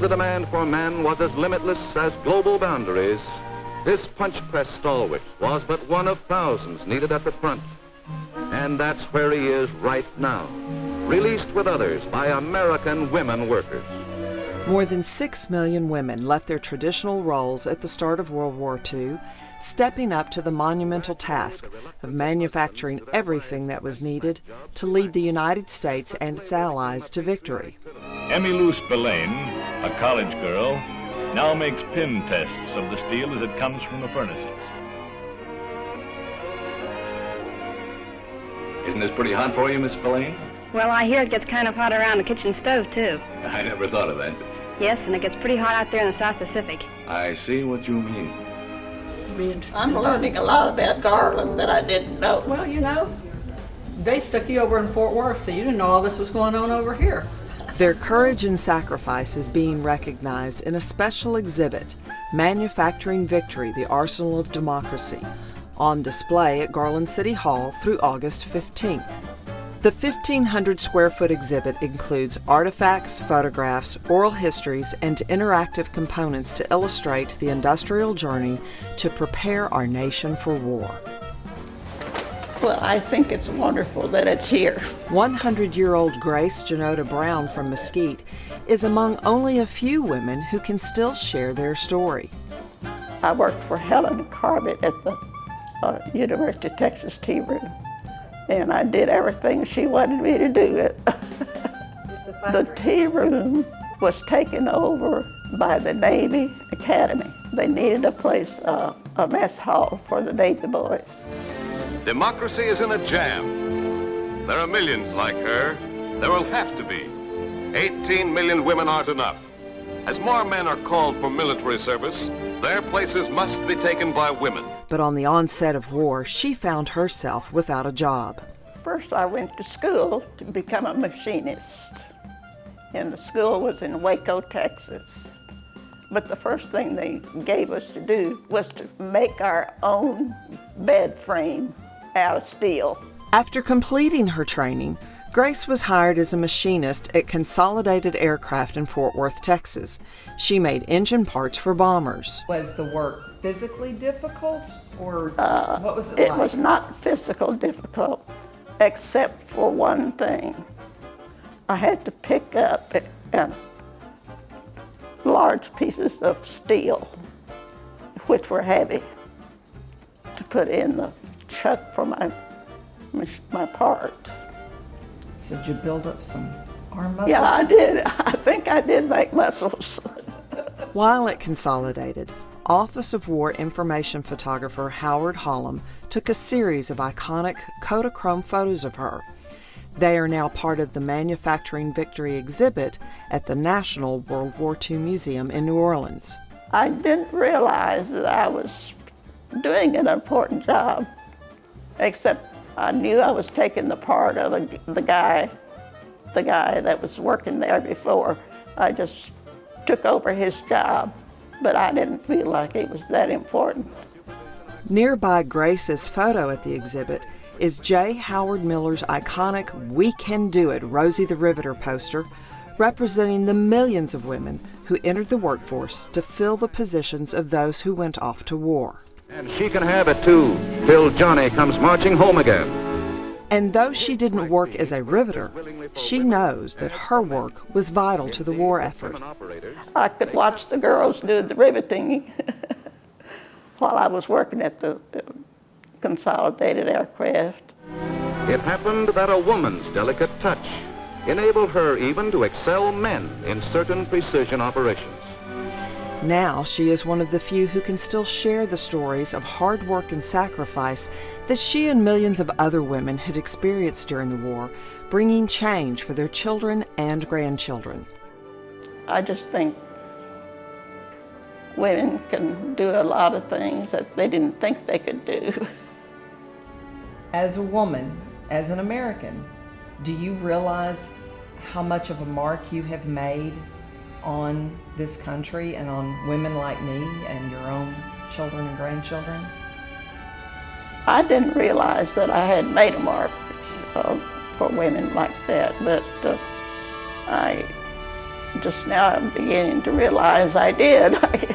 the demand for men was as limitless as global boundaries, this punch press stalwart was but one of thousands needed at the front. And that's where he is right now, released with others by American women workers. More than 6 million women left their traditional roles at the start of World War II, stepping up to the monumental task of manufacturing everything that was needed to lead the United States and its allies to victory. Emmylou Spillane, a college girl, now makes pin tests of the steel as it comes from the furnaces. Isn't this pretty hot for you, Miss Spillane? Well, I hear it gets kind of hot around the kitchen stove, too. I never thought of that. Yes, and it gets pretty hot out there in the South Pacific. I see what you mean. I'm learning a lot about Garland that I didn't know. Well, you know, they stuck you over in Fort Worth, so you didn't know all this was going on over here. Their courage and sacrifice is being recognized in a special exhibit, Manufacturing Victory, the Arsenal of Democracy, on display at Garland City Hall through August 15th. The 1,500 square foot exhibit includes artifacts, photographs, oral histories, and interactive components to illustrate the industrial journey to prepare our nation for war. Well, I think it's wonderful that it's here. 100-year-old Grace Janota Brown from Mesquite is among only a few women who can still share their story. I worked for Helen Corbett at the University of Texas Tea Room, and I did everything she wanted me to do. The tea room was taken over by the Navy Academy. They needed a place, a mess hall for the Navy boys. Democracy is in a jam. There are millions like her. There will have to be. 18 million women aren't enough. As more men are called for military service, their places must be taken by women. But on the onset of war, she found herself without a job. First, I went to school to become a machinist, and the school was in Waco, Texas. But the first thing they gave us to do was to make our own bed frame out of steel. After completing her training, Grace was hired as a machinist at Consolidated Aircraft in Fort Worth, Texas. She made engine parts for bombers. Was the work physically difficult, or what was it like? It was not physically difficult, except for one thing. I had to pick up large pieces of steel, which were heavy, to put in the chuck for my part. So did you build up some arm muscles? Yeah, I did. I think I did make muscles. While at Consolidated, Office of War information photographer Howard Hollum took a series of iconic Kodachrome photos of her. They are now part of the Manufacturing Victory exhibit at the National World War II Museum in New Orleans. I didn't realize that I was doing an important job, except I knew I was taking the part of the guy that was working there before. I just took over his job, but I didn't feel like it was that important. Nearby Grace's photo at the exhibit is J. Howard Miller's iconic "We Can Do It" Rosie the Riveter poster, representing the millions of women who entered the workforce to fill the positions of those who went off to war. And she can have it too, till Johnny comes marching home again. And though she didn't work as a riveter, she knows that her work was vital to the war effort. I could watch the girls do the riveting while I was working at the Consolidated Aircraft. It happened that a woman's delicate touch enabled her even to excel men in certain precision operations. Now she is one of the few who can still share the stories of hard work and sacrifice that she and millions of other women had experienced during the war, bringing change for their children and grandchildren. I just think women can do a lot of things that they didn't think they could do. As a woman, as an American, do you realize how much of a mark you have made on this country and on women like me and your own children and grandchildren? I didn't realize that I had made a mark for women like that, but I Just now I'm beginning to realize I did.